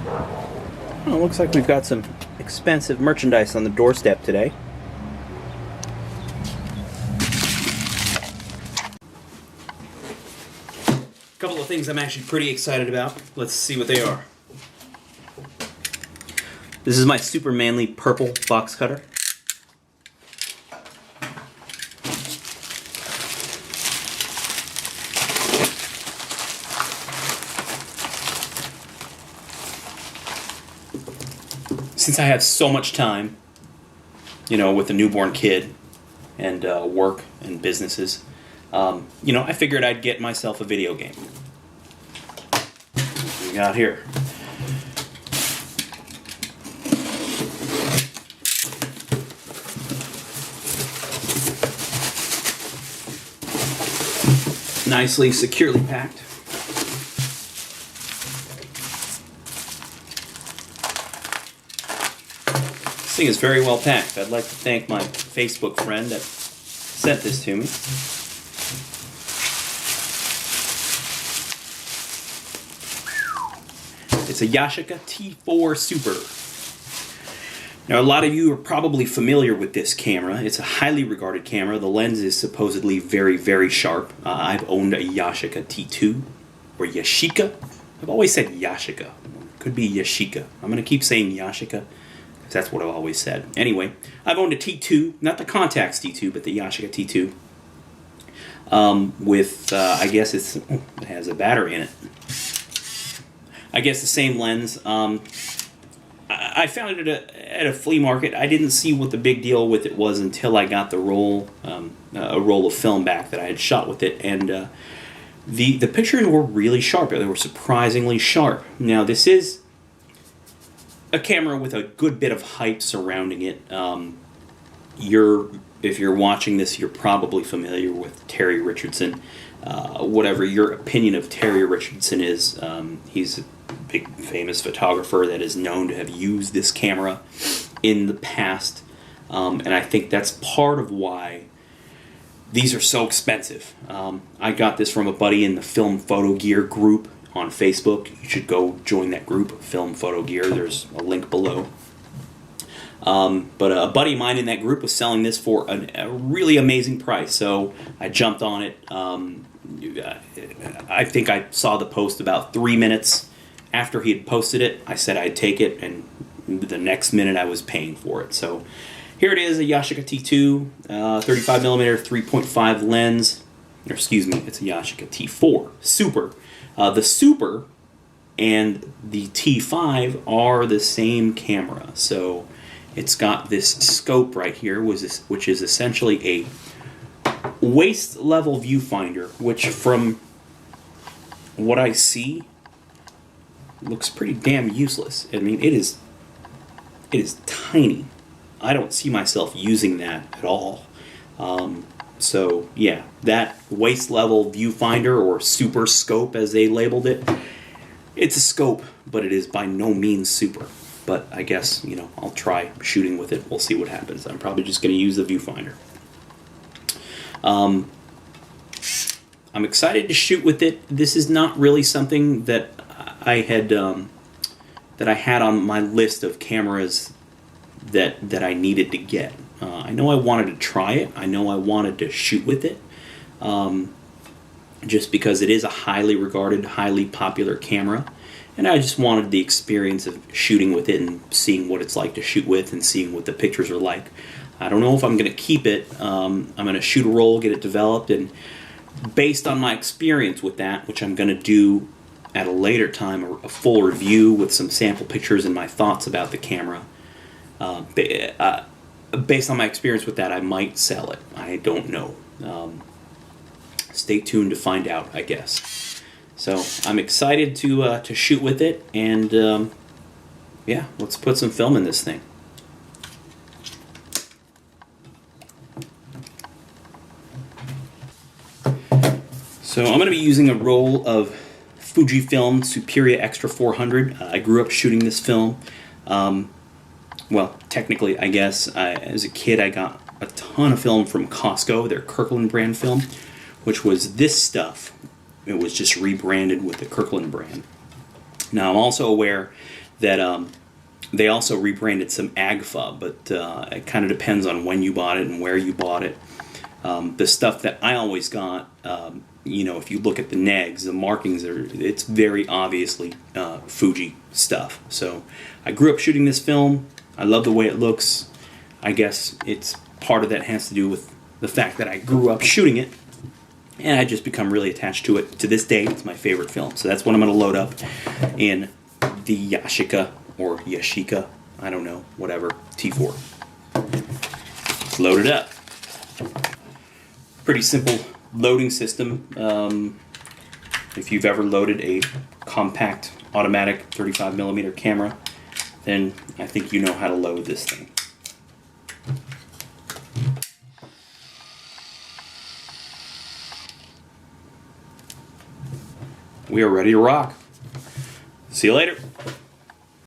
Well, it looks like we've got some expensive merchandise on the doorstep today. A couple of things I'm actually pretty excited about. Let's see what they are. This is my super manly purple box cutter. Since I have so much time, with a newborn kid and work and businesses, I figured I'd get myself a video game. What we got here? Nicely, securely packed. This thing is very well packed. I'd like to thank my Facebook friend that sent this to me. It's a Yashica T4 Super. Now, a lot of you are probably familiar with this camera. It's a highly regarded camera. The lens is supposedly very, very sharp. I've owned a Yashica T2, or Yashica. I've always said Yashica. Could be Yashica. I'm going to keep saying Yashica, because that's what I've always said. Anyway, I've owned a T2, not the Contax T2, but the Yashica T2. I guess it has a battery in it. I guess the same lens. I found it at a flea market. I didn't see what the big deal with it was until I got the roll, a roll of film back that I had shot with it, and the pictures were really sharp. They were surprisingly sharp. Now, this is a camera with a good bit of hype surrounding it. If you're watching this, you're probably familiar with Terry Richardson. Whatever your opinion of Terry Richardson is, he's a big famous photographer that is known to have used this camera in the past, and I think that's part of why these are so expensive. I got this from a buddy in the Film Photo Gear group on Facebook. You should go join that group, Film Photo Gear. There's a link below. But a buddy of mine in that group was selling this for a really amazing price, so I jumped on it. I think I saw the post about 3 minutes after he had posted it. I said I'd take it, and the next minute I was paying for it. So here it is, a Yashica T2, 35mm 3.5 lens. Or excuse me, it's a Yashica T4 Super. The Super and the T5 are the same camera. So it's got this scope right here, which is essentially a waist level viewfinder, which from what I see looks pretty damn useless. I mean, it is tiny. I don't see myself using that at all. So yeah, that waist level viewfinder, or super scope as they labeled it, it's a scope, but it is by no means super. But I guess, I'll try shooting with it. We'll see what happens. I'm probably just going to use the viewfinder. I'm excited to shoot with it. This is not really something that I had on my list of cameras that I needed to get. I know I wanted to try it. I know I wanted to shoot with it. Just because it is a highly regarded, highly popular camera. And I just wanted the experience of shooting with it and seeing what it's like to shoot with and seeing what the pictures are like. I don't know if I'm going to keep it. I'm going to shoot a roll, get it developed, and based on my experience with that, which I'm going to do at a later time, a full review with some sample pictures and my thoughts about the camera. Based on my experience with that, I might sell it. I don't know. Stay tuned to find out, I guess. So I'm excited to shoot with it, and yeah, let's put some film in this thing. So I'm going to be using a roll of Fujifilm Superia Extra 400. I grew up shooting this film. Well, technically, I guess, as a kid I got a ton of film from Costco, their Kirkland brand film, which was this stuff. It was just rebranded with the Kirkland brand. Now, I'm also aware that they also rebranded some AgFa, but it kind of depends on when you bought it and where you bought it. The stuff that I always got, you know, if you look at the negs, the markings it's very obviously Fuji stuff. So I grew up shooting this film. I love the way it looks. I guess it's part of that has to do with the fact that I grew up shooting it, and I just become really attached to it. To this day, it's my favorite film. So that's what I'm going to load up in the Yashica or Yashica, I don't know, whatever, T4. Let's load it up. Pretty simple loading system. If you've ever loaded a compact automatic 35mm camera, then I think you know how to load this thing. We are ready to rock. See you later.